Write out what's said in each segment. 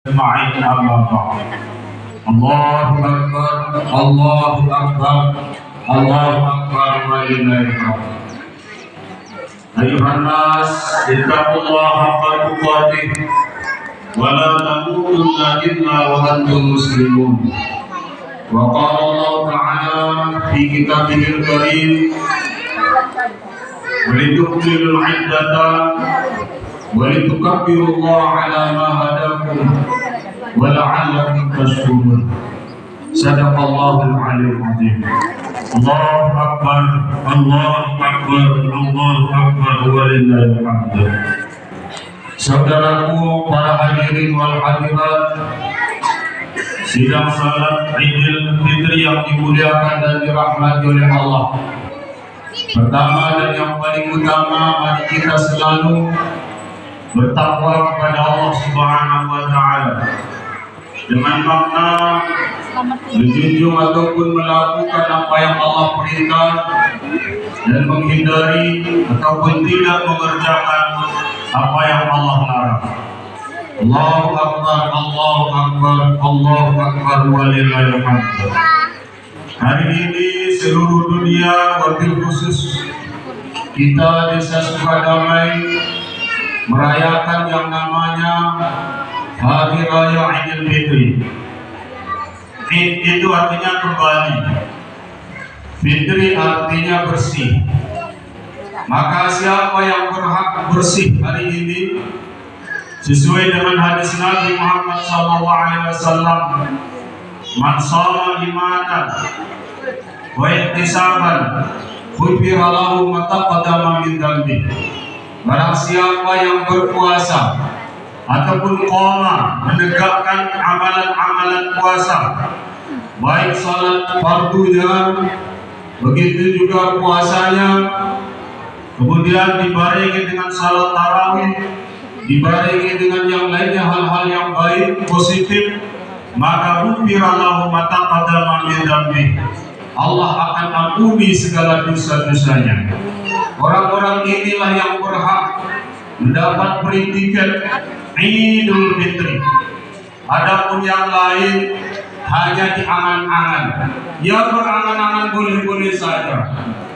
أجمعين أما بعد. الله أكبر الله أكبر الله أكبر ولله الحمد. أيها الناس اتقوا الله حق تقاته ولا تموتن إلا وأنتم مسلمون. وقال الله تعالى في كتابه الكريم ولتكملوا العدة ولتكبروا الله على ما هداكم ولعلكم تشكرون. صدق الله العلي العظيم. الله أكبر الله أكبر الله أكبر ولله الحمد. Saudaraku para hadirin wal hadirat, sidang salat Idul Fitri yang dimuliakan dan dirahmati oleh Allah. Pertama dan yang paling utama, mari kita selalu bertakwa kepada Allah Subhanahu wa taala dengan makna menjunjung ataupun melakukan apa yang Allah perintah dan menghindari ataupun tidak mengerjakan apa yang Allah larang. Allahu akbar Allahu akbar Allahu akbar walillahil hamd. Hari ini seluruh dunia, wabil khusus kita Desa Sukadamai merayakan yang namanya Hari Raya Idul Fitri. Id itu artinya kembali, Fitri artinya bersih. Maka siapa yang berhak bersih hari ini sesuai dengan hadis Nabi Muhammad SAW, man shoma imanan wa ihtisaban ghufira lahu ma taqaddama min dhanbi. Barang siapa yang berpuasa ataupun qoma, menegakkan amalan-amalan puasa, baik salat fardunya, begitu juga puasanya, kemudian dibarengi dengan salat tarawih, dibarengi dengan yang lainnya hal-hal yang baik positif, maka ghufira lahu ma taqaddama min dhanbi. Allah akan ampuni segala dosa-dosanya. Orang-orang inilah yang berhak mendapat free tiket Idul Fitri. Adapun yang lain hanya diangan-angan. Yang berangan-angan boleh-boleh saja.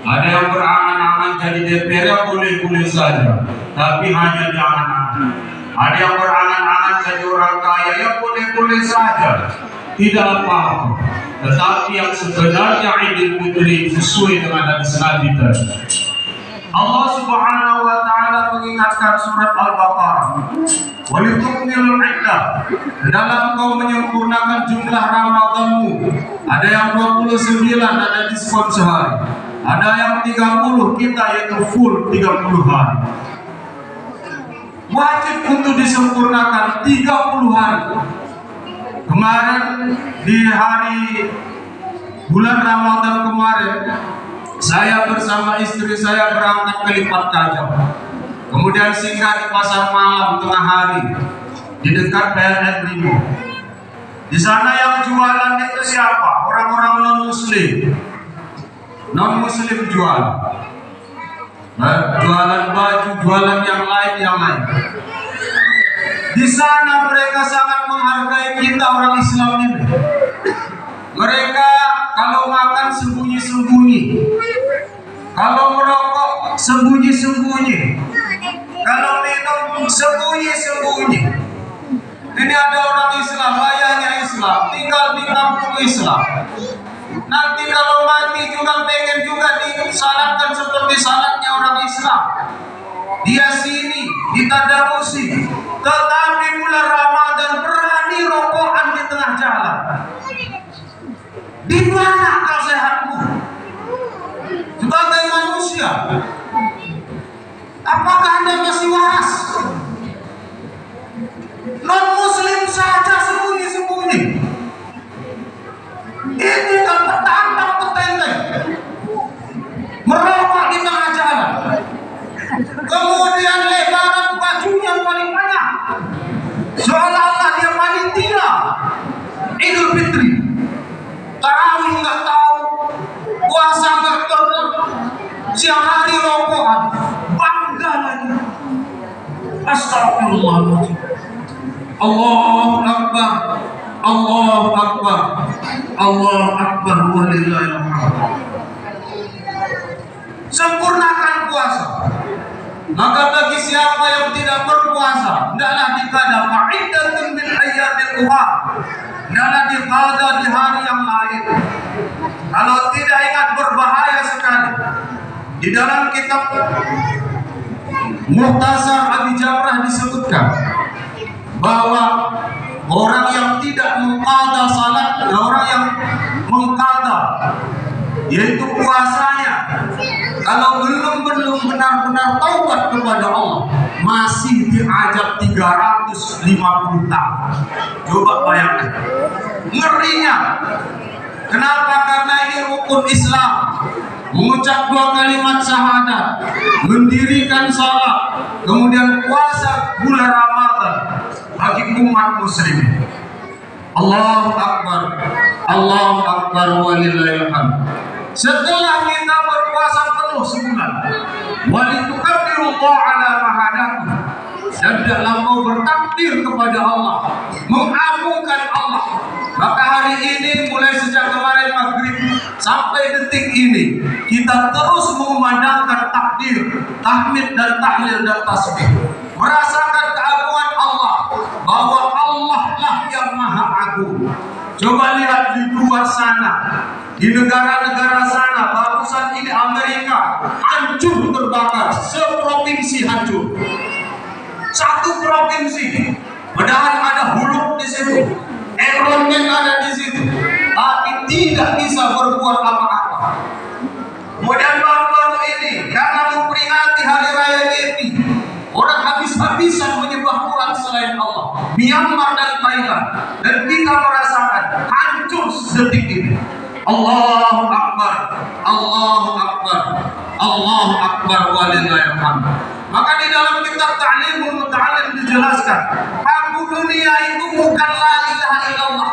Ada yang berangan-angan jadi DPR boleh-boleh saja, tapi hanya diangan-angan. Ada yang berangan-angan jadi orang kaya ya boleh-boleh saja, tidak apa-apa. Tetapi yang sebenarnya Idul Fitri sesuai dengan hadis Nabi tadi. Allah Subhanahu wa taala mengingatkan surat Al-Baqarah, "Walitukmilul iddah." Dalam kau menyempurnakan jumlah Ramadanmu. Ada yang 29, ada diskon sehari. Ada yang 30, kita yaitu full 30 hari. Wajib untuk disempurnakan 30 hari. Kemarin di hari bulan Ramadan kemarin, saya bersama istri saya berangkat ke Lipat Kajang. Kemudian singgah di pasar malam tengah hari di dekat PLN Brimo. Di sana yang jualan itu siapa? Orang-orang non-muslim. Non-muslim jual. Jualan baju, jualan yang lain. Di sana mereka sangat menghargai kita orang Islam ini. Mereka kalau makan sembunyi-sembunyi, kalau merokok sembunyi-sembunyi, kalau minum sembunyi-sembunyi. Ini ada orang Islam, layaknya Islam, tinggal di kampung Islam. Nanti kalau mati juga pengen juga disalatkan seperti salatnya orang Islam. Dia sini, ditadarusi. Tetapi bulan Ramadan berani rokokan di tengah jalan. Di mana akal sehatmu sebagai manusia? Apakah Anda masih waras? Non-muslim saja sembunyi-sembunyi. Ini kan petantang-petenteng merokok di tengah jalan. Kemudian lebaran bajunya paling banyak, seolah-olah dia panitia Idul Fitri. Tarawih nggak tahu, puasa nggak tahu, siang hari rokokan, bangga lagi. Astagfirullahaladzim. Allahu Akbar, Allahu Akbar, Allahu Akbar, walillahil hamd. Sempurnakan puasa. Maka bagi siapa yang tidak berpuasa, hendaklah dikada fa'iddatun min ayyamin ukhra, hendaklah dikada di hari yang lain. Kalau tidak ingat, berbahaya sekali. Di dalam kitab Mukhtasar Abi Jamrah disebutkan bahwa orang yang tidak mengqada salat, orang yang mengqada yaitu puasanya, kalau belum benar-benar taubat kepada Allah, masih diajab 350 tahun. Coba bayangkan ngerinya. Kenapa? Karena ini rukun Islam. Mengucap 2 kalimat syahadat, mendirikan salat, kemudian puasa bulan Ramadan bagi umat muslimin. Allahu Akbar, Allahu Akbar, walillahil hamd. Setelah kita berpuasa penuh sebulan, walitukabbirullaha ala ma hadakum, dan dalam mau bertakbir kepada Allah, mengagungkan Allah. Maka hari ini mulai sejak kemarin maghrib sampai detik ini, kita terus mengumandangkan takbir, tahmid dan tahlil dan tasbih, merasakan keagungan Allah, bahwa Allah lah yang maha agung. Coba lihat di luar sana, di negara-negara sana, barusan ini Amerika hancur terbakar, seprovinsi hancur, satu provinsi, padahal ada Huluk di situ, Environment ada di situ, tapi tidak bisa berbuat apa-apa. Kemudian baru-baru ini, karena memperingati hari raya Nyepi, orang habis-habisan menyembah Tuhan selain Allah, Myanmar dan Thailand, dan kita merasakan hancur sedetik ini. Allahu Akbar, Allahu Akbar, Allahu Akbar, walillahil hamd. Maka di dalam kitab Ta'limul Muta'allim dijelaskan, paku dunia itu bukan la ilaha illallah.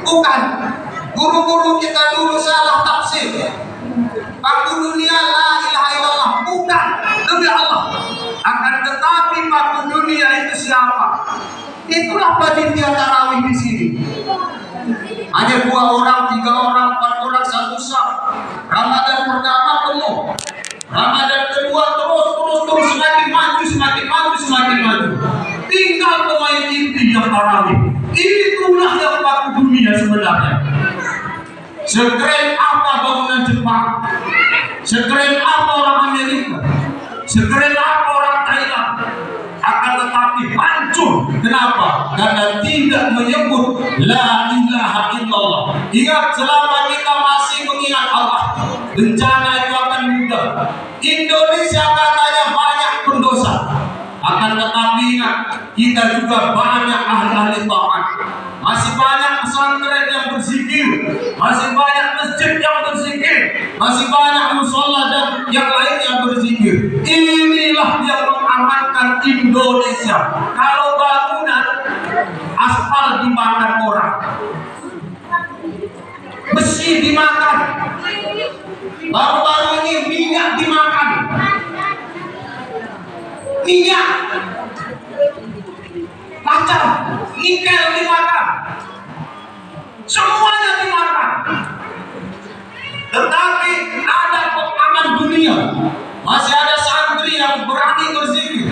Bukan. Guru-guru kita dulu salah tafsir. Paku dunia la ilaha illallah, bukan, demi Allah. Akan tetapi paku dunia itu siapa? Itulah panitia tarawih di sini. Hanya 2 orang, 3 orang, 4 orang, 1 saf. Ramadan pertama penuh, Ramadan kedua terus semakin maju. Tinggal pemain inti yang tarawih. Itulah yang paku dunia sebenarnya. Sekeren apa bangunan Jepang, sekeren apa orang Amerika, sekeren apa orang Thailand, akan tetapi hancur. Kenapa? Karena tidak menyebut la ilaha illallah. Ingat, selama kita masih mengingat Allah, bencana itu akan mudah. Indonesia katanya banyak pendosa, akan tetapi ingat, kita juga banyak ahli-ahli taat. Masih banyak pesantren yang berzikir, masih banyak masjid yang berzikir, masih banyak musola dan yang lain yang berzikir. Inilah yang mengamankan Indonesia. Kalau bangunan aspal dimakan orang, besi dimakan, baru-baru ini minyak dimakan, minyak, macam nikel dimakan, semuanya dimakan. Tetapi ada pengaman dunia, masih ada santri yang berani berzikir,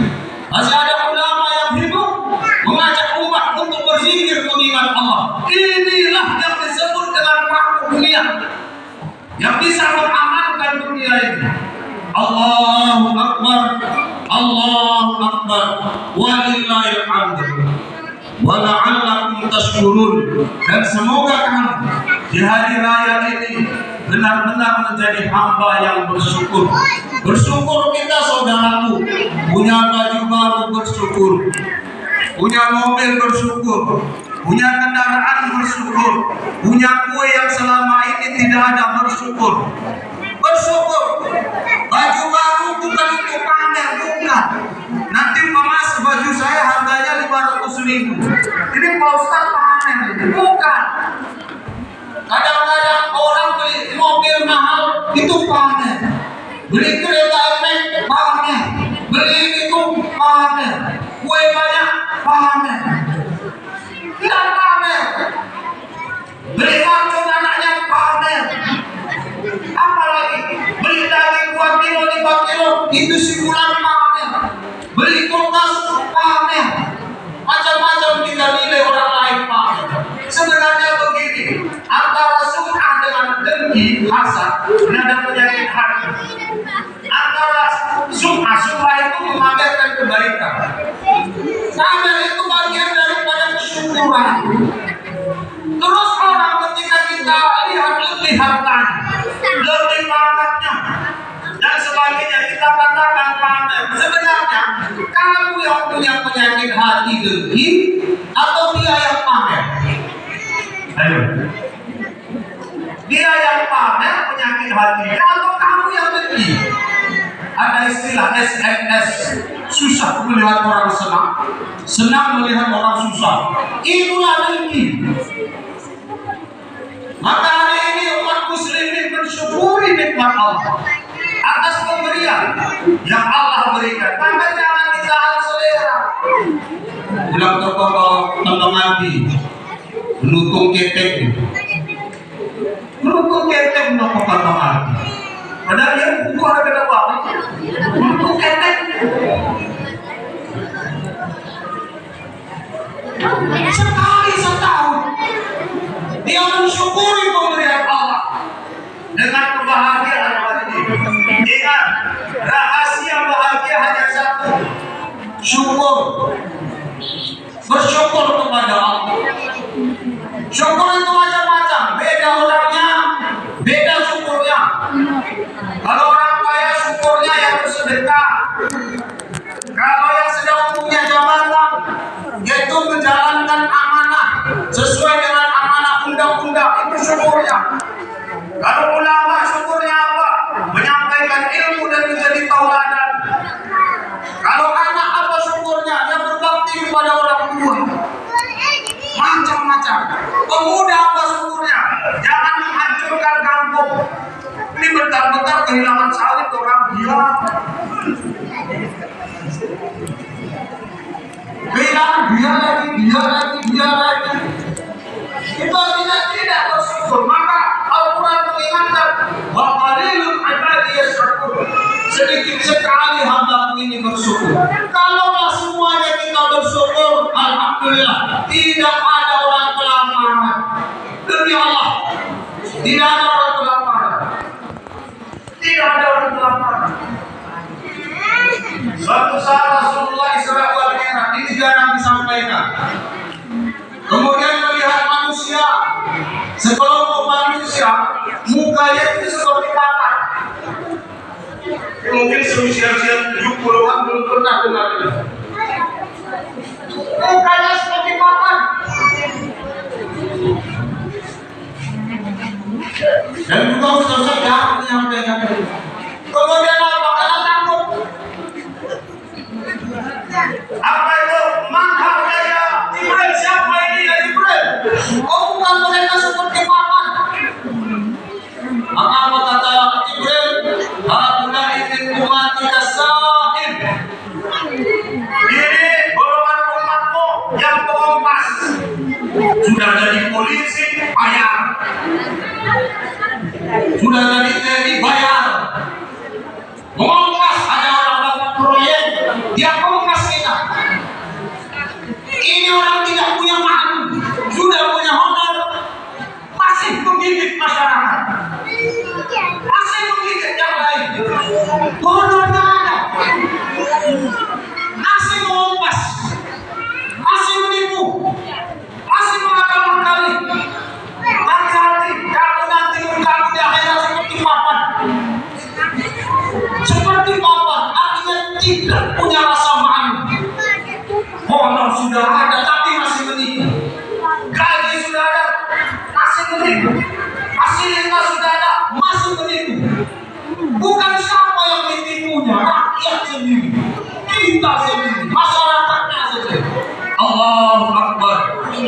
masih ada ulama yang hidup mengajak umat untuk berzikir mengingat Allah. Inilah yang disebut dengan paku dunia, yang bisa mengamankan dunia ini. Allahu Akbar, Allahu Akbar, walillahil hamd. Wa la'allakum tashkurun. Dan semoga kamu di hari raya ini benar-benar menjadi hamba yang bersyukur. Bersyukur kita, saudaraku, punya baju baru bersyukur, punya mobil bersyukur, punya kendaraan bersyukur, punya kue yang selama ini tidak ada bersyukur. Bersyukur. Baju baru bukan untuk pamer, bukan. Nanti Mas, baju saya harganya 500.000. Ini Pak Ustaz pamer, bukan. Kadang-kadang orang beli mobil mahal itu pamer, beli kereta elektrik pamer, beli itu pamer, kue banyak pamer. dengki, hasad, dan penyakit hati. Antara sum'ah itu memamerkan kebaikan. Pamer itu bagian daripada kesyukuran. Terus orang ketika kita lihat lebih hartanya, lebih pangkatnya, dan sebagainya, kita katakan pamer. Sebenarnya kamu yang punya penyakit hati dengki atau dia yang pamer? Ayo. Dia yang pamer penyakit hatinya atau kamu yang dengki? Ada istilah SMS, susah melihat orang senang, senang melihat orang susah. Itulah dengki. Maka hari ini umat muslimin bersyukuri nikmat Allah atas pemberian yang Allah berikan. Maka jangan ditahan selera. Bilang tokoh tentang Nabi, menutung ketek, menutung ketek menopok tentang Nabi. Padahal yang buku ada kata apa? Menutung ketek. Sekali setahun dia mensyukuri pemberian Allah dengan kebahagiaan hari ini. Ingat, rahasia bahagia hanya satu: syukur. Bersyukur kepada Allah. Syukur itu macam-macam, beda orangnya, beda syukurnya. Kalau orang kaya syukurnya yang bersedekah. Kalau yang sedang punya jabatan, yaitu menjalankan amanah sesuai dengan amanah undang-undang, itu syukurnya. Kalau ulama syukurnya apa? Menyampaikan ilmu dan menjadi tauladan. Kalau anak apa syukurnya? Dia berbakti kepada orang tua. Macam-macam. Pemuda apa syukurnya? Jangan menghancurkan kampung. Ini bentar-bentar kehilangan sawit orang gila. Kehilangan dia lagi. Itu artinya tidak bersyukur. Maka Al-Quran mengingatkan, wa qalilun ibadiyas syakur. Sedikit sekali hamba ini bersyukur. Kalaulah semuanya kita bersyukur, alhamdulillah, tidak ada orang kelaparan. Demi Allah, tidak ada orang kelaparan. Tidak ada orang kelaparan. Suatu saat Rasulullah Isra wal Mi'raj, ini jarang disampaikan. Kemudian melihat manusia, sekelompok manusia, mukanya itu seperti papan. Mungkin seusia-usia 70-an belum pernah dengar itu. Mukanya seperti papan. Dan juga Ustaz jarang menyampaikan itu. Kemudian apa? Karena takut. Apa itu? Manhajnya ya Jibril. Siapa ini ya Jibril? Oh, bukan mereka seperti papan. Maka apa kata Jibril? Haula izin umati kasain. Ini golongan umatmu yang pengompas. Sudah jadi polisi, bayar. Sudah jadi TNI, bayar. Mengompas, ada orang dapat proyek, dia kompas kita. Ini orang tidak punya malu, sudah punya honor, masih menggigit masyarakat, masih menggigit yang lain. Honornya ada, masih mengompas, masih menipu, masih mengakal-akali. Hati-hati, kamu nanti kamu di akhirat seperti papan. Seperti papan, artinya tidak punya rasa malu. Honor sudah ada, tapi masih menipu. Gaji sudah ada, masih menipu. Fasilitas sudah ada, masih menipu. Bukan siapa yang ditipunya, rakyat sendiri, kita sendiri, masyarakatnya sendiri. Allahu Akbar,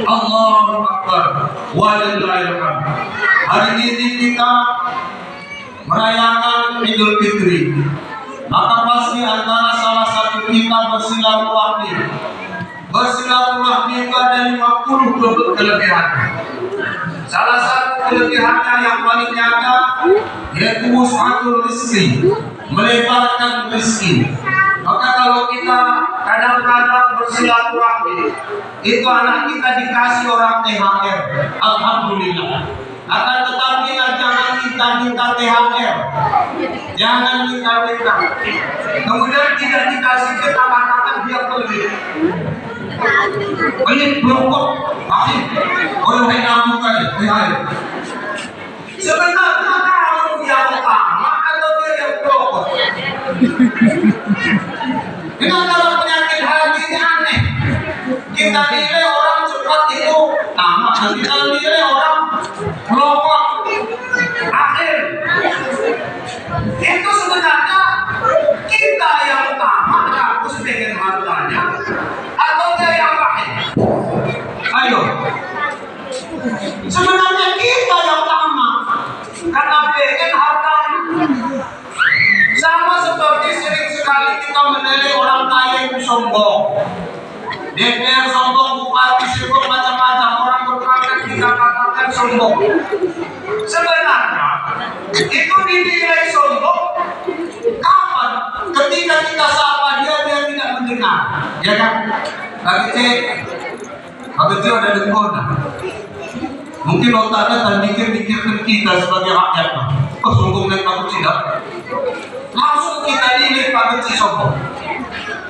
Allahu Akbar, walillahil hamd. Hari ini kita merayakan Idul Fitri. Maka pasti antara salah satu kita bersilaturahmi. Bersilaturahmi itu ada 50 kelebihan. Salah satu kelebihannya yang paling nyata yaitu wus'atul rizki, melebarkan rezeki. Maka kalau kita kadang-kadang bersilaturahmi, itu anak kita dikasih orang THR, alhamdulillah. Akan tetapi jangan minta THR, jangan minta. Kemudian tidak dikasih kita katakan dia pelit. Pelit berokok, masih oleh kamu kali THR. Sebenarnya kamu yang utama atau dia yang berokok? Dengan dalam penyakit hati ini aneh. Kita nilai orang seperti itu, nama kita nilai orang merokok. Akhir itu sebenarnya kita yang utama, aku sebagai hartanya, atau dia yang lain? Ayo, sebenarnya kita yang utama karena pengen hartanya. Sama seperti sering sekali kita menilai orang kaya itu sombong. DPR sombong, bupati sombong, macam-macam orang berpangkat kita katakan sombong. Sebenarnya itu dinilai sombong kapan? Ketika kita sapa dia tidak mendengar, ya kan? Lagi cek, begitu ada dengkona. Mungkin otaknya dan mikir-mikirkan kita sebagai rakyat. Oh, sombong dan takut tidak. Langsung kita nilai pada si sombong.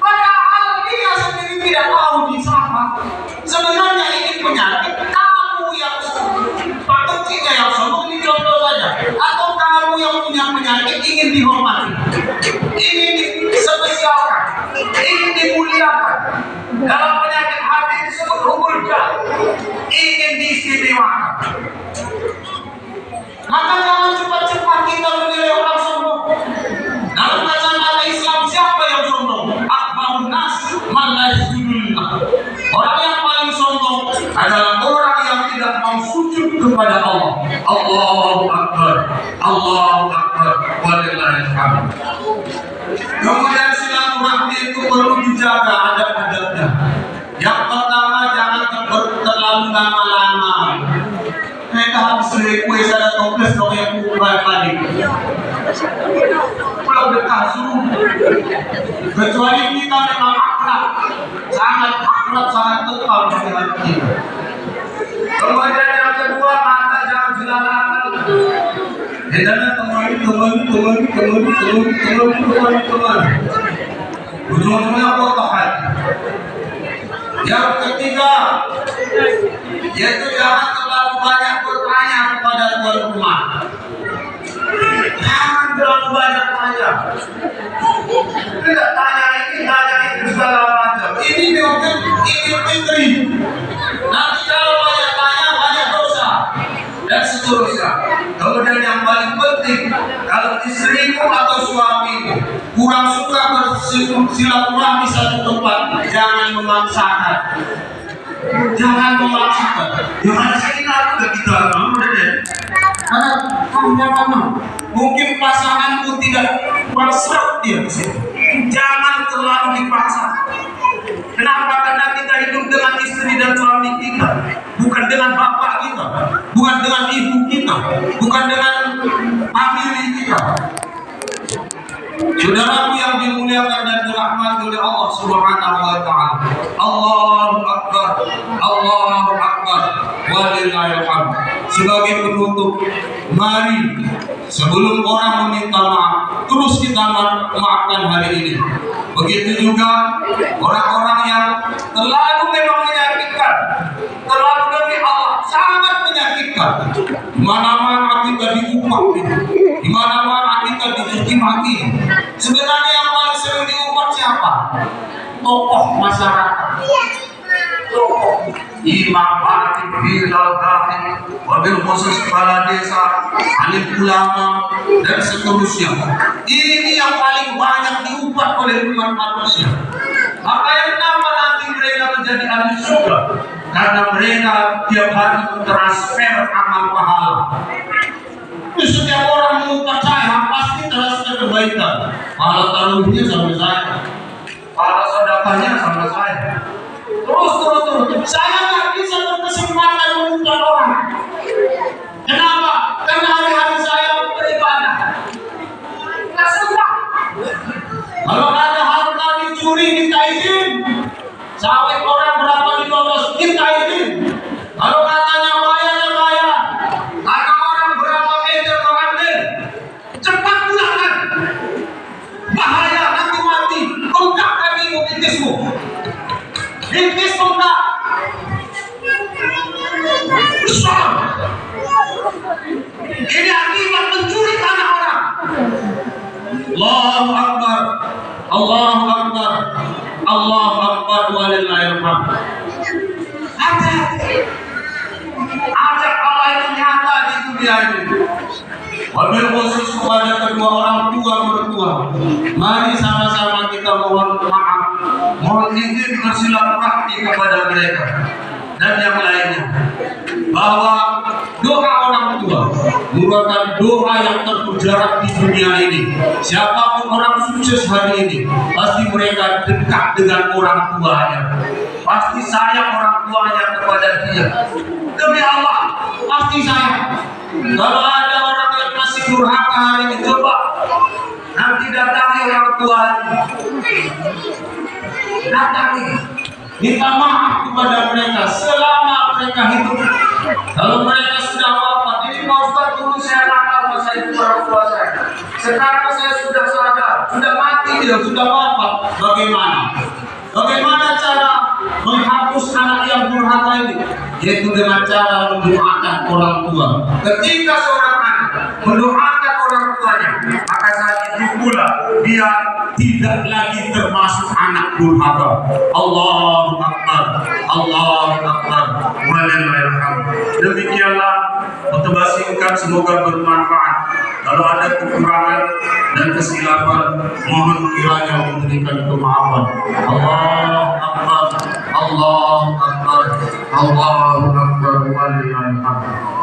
Padahal dia sendiri tidak tahu di sana. Sebenarnya ini penyakit kamu yang patut kita yang sombong, ini contoh saja. Atau kamu yang punya penyakit ingin dihormati, ingin dispesialkan, ingin dimuliakan. Dalam penyakit hati disebut hubul jah, ingin diistimewakan. Maka jangan cepat-cepat kita menilai orang sombong. Dalam kacamata Islam siapa yang sombong? Akbarun nas man la yasjudulillah. Orang yang paling sombong adalah orang yang tidak mau sujud kepada Allah. Allahu Akbar, Allahu Akbar, walillahil hamd. Kemudian silaturahmi itu perlu dijaga adab-adabnya. Yang pertama, jangan terlalu lama-lama. Mereka habis beli kue sana toples dong yang kurang tadi. Pulau berkasur. Kecuali kita memang akrab, sangat tekal dengan kita. Kemudian yang kedua, mata jangan jelalatan. Hedana teman. Ujung-ujungnya kotor hati. Yang ketiga, yaitu jangan terlalu banyak bertanya kepada tuan rumah. Jangan terlalu banyak tanya. Tidak tanya ini, tanya itu segala macam. Ini diukur, ini fitri. Nanti kalau banyak tanya, banyak dosa dan seterusnya. Kemudian yang paling penting, kalau istrimu atau suamimu kurang suka bersilaturahmi satu tempat, jangan memaksakan. Jangan memaksakan. Jangan saya udah kita karena kamunya mana? Mungkin pasanganmu tidak berserak dia di sini. Jangan terlalu dipaksa. Kenapa? Karena kita hidup dengan istri dan suami kita, bukan dengan bapak kita, bukan dengan ibu kita, bukan dengan famili kita. Saudaraku yang dimuliakan dan dirahmati oleh Allah Subhanahu wa taala. Allahu Akbar. Allahu Akbar. Walillahil hamd. Sebagai penutup, mari sebelum orang meminta maaf, terus kita maafkan hari ini. Begitu juga orang-orang yang terlalu memang menyakitkan, terlalu demi Allah sangat menyakitkan. Di mana-mana kita diupah, di mana-mana kita dicuci maki. Sebenarnya yang paling sering diupah siapa? Tokoh masyarakat. Tokoh imam, khatib, bilal, dai, wabil khusus kepala desa, alim ulama dan seterusnya. Ini yang paling banyak diupah oleh umat manusia. Maka yang nama nanti mereka menjadi ahli surga karena mereka tiap hari transfer amal pahala. Setiap orang mengupah saya pasti transfer kebaikan. Pahala taruhnya sama saya, pahala sedekahnya sama saya. Terus. Saya nggak bisa berkesempatan mengundang orang. Kenapa? Karena hari-hari saya beribadah. Nggak sempat. Kalau ada harta dicuri, minta izin. Sawit orang berapa 15, minta izin. Kalau katanya bayar, ya bayar. Karena besar. Ini akibat mencuri tanah orang. Allahu Akbar, Allahu Akbar, Allahu Akbar, walillahil hamd. Ada Allah itu nyata di dunia ini. Wabil khusus kepada kedua orang tua mertua, mari sama-sama kita mohon maaf, mohon izin bersilaturahmi kepada mereka dan yang lainnya, bahwa doa orang tua merupakan doa yang terjarak di dunia ini. Siapapun orang sukses hari ini, pasti mereka dekat dengan orang tuanya, pasti sayang orang tuanya kepada dia. Demi Allah, pasti sayang. Kalau ada orang yang masih durhaka hari ini, coba nanti datangi orang tua, datangi, minta maaf kepada mereka selama mereka hidup. Kalau mereka sudah wafat, ini Pak Ustaz, dulu saya nakal masa itu orang tua saya. Sekarang saya sudah sadar, sudah mati dia, sudah wafat. Bagaimana? Bagaimana cara menghapus anak yang durhaka ini? Yaitu dengan cara mendoakan orang tua. Ketika seorang anak mendoakan orang tuanya, maka saat itu pula dia tidak lagi termasuk anak durhaka. Allahu Akbar, Allahu Akbar, walillahil hamd. Demikianlah khutbah singkat, semoga bermanfaat. Kalau ada kekurangan dan kesilapan, mohon kiranya memberikan kemaafan. Allahu Akbar, Allahu Akbar, Allahu Akbar, walillahil hamd.